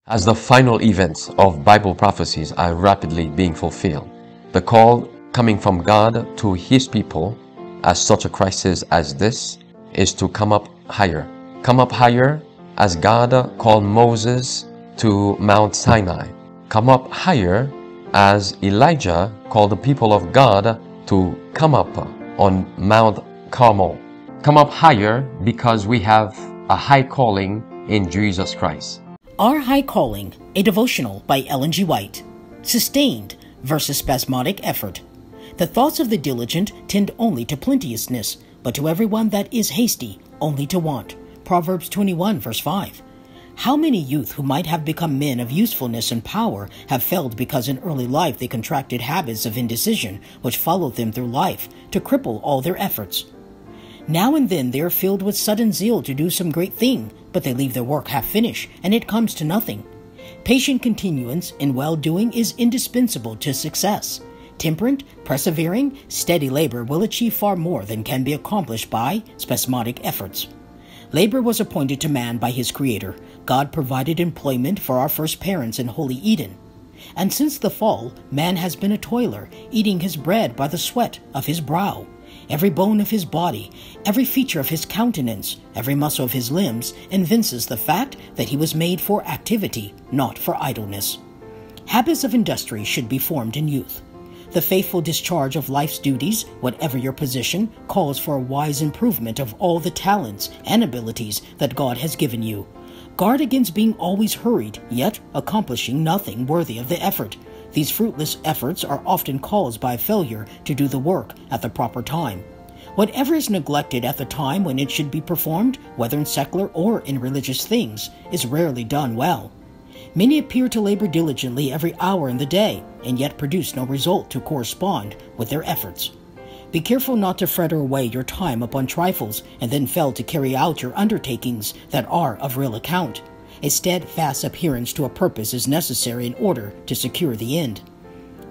As the final events of Bible prophecies are rapidly being fulfilled, the call coming from God to His people at such a crisis as this is to come up higher. Come up higher as God called Moses to Mount Sinai. Come up higher as Elijah called the people of God to come up on Mount Carmel. Come up higher because we have a high calling in Jesus Christ. Our High Calling, a devotional by Ellen G. White. Sustained versus spasmodic effort. The thoughts of the diligent tend only to plenteousness, but to everyone that is hasty, only to want. Proverbs 21, verse 5. How many youth who might have become men of usefulness and power have failed because in early life they contracted habits of indecision which followed them through life to cripple all their efforts. Now and then they are filled with sudden zeal to do some great thing, but they leave their work half finished, and it comes to nothing. Patient continuance in well-doing is indispensable to success. Temperate, persevering, steady labor will achieve far more than can be accomplished by spasmodic efforts. Labor was appointed to man by his Creator. God provided employment for our first parents in Holy Eden. And since the fall, man has been a toiler, eating his bread by the sweat of his brow. Every bone of his body, every feature of his countenance, every muscle of his limbs evinces the fact that he was made for activity, not for idleness. Habits of industry should be formed in youth. The faithful discharge of life's duties, whatever your position, calls for a wise improvement of all the talents and abilities that God has given you. Guard against being always hurried, yet accomplishing nothing worthy of the effort. These fruitless efforts are often caused by failure to do the work at the proper time. Whatever is neglected at the time when it should be performed, whether in secular or in religious things, is rarely done well. Many appear to labor diligently every hour in the day, and yet produce no result to correspond with their efforts. Be careful not to fritter away your time upon trifles and then fail to carry out your undertakings that are of real account. A steadfast adherence to a purpose is necessary in order to secure the end.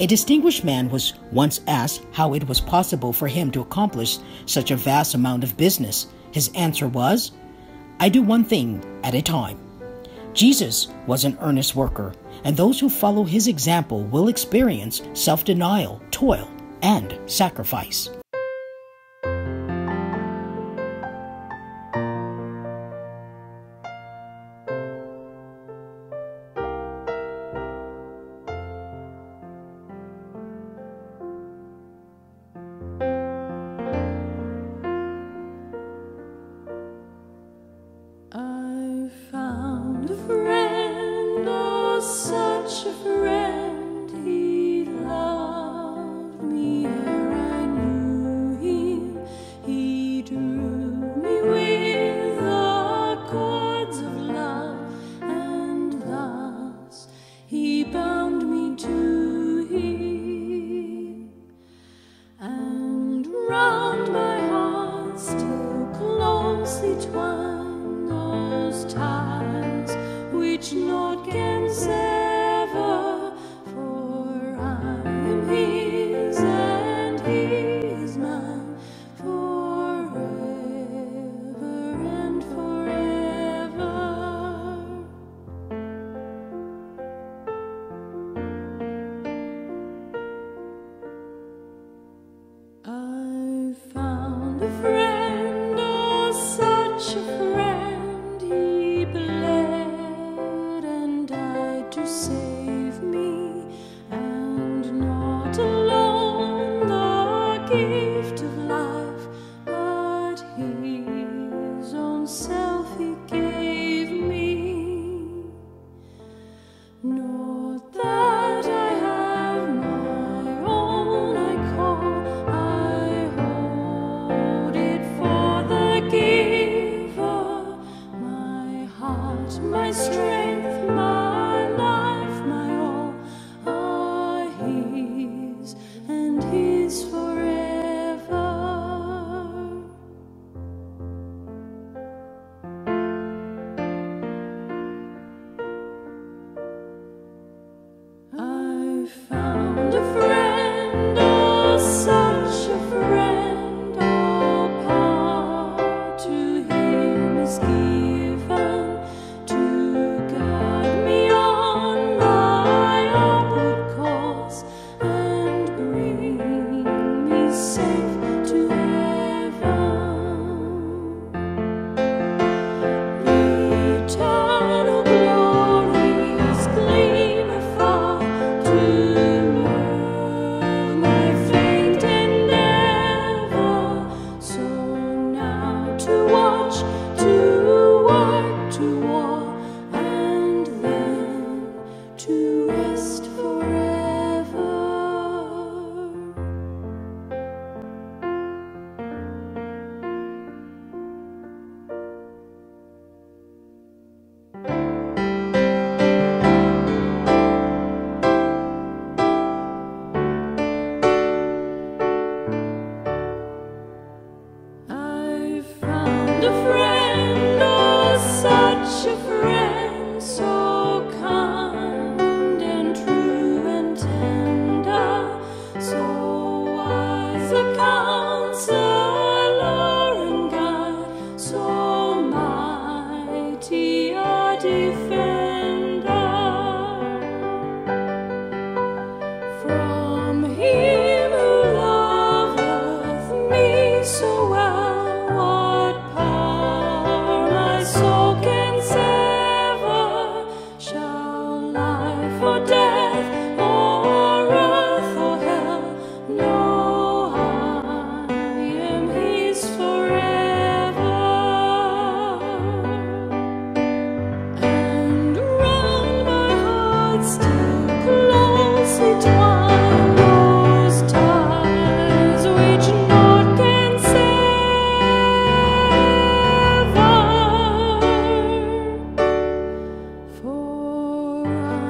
A distinguished man was once asked how it was possible for him to accomplish such a vast amount of business. His answer was, "I do one thing at a time." Jesus was an earnest worker, and those who follow his example will experience self-denial, toil, and sacrifice. Such a friend, he loved me ere I knew him. He drew me with the cords of love, and thus he bound me to him. And round my heart still closely twine those ties which naught can sever, for I am his and he is mine forever and forever. I found a friend, oh such a friend, he bled and died to save me, and not alone the gift of life, but his own self he gave me. Not that I have my own, I call, I hold it for the giver, my heart, my strength, my life, for death or wrath or hell. No, I am His forever. And round my heart still closely twine those ties which naught can sever. For I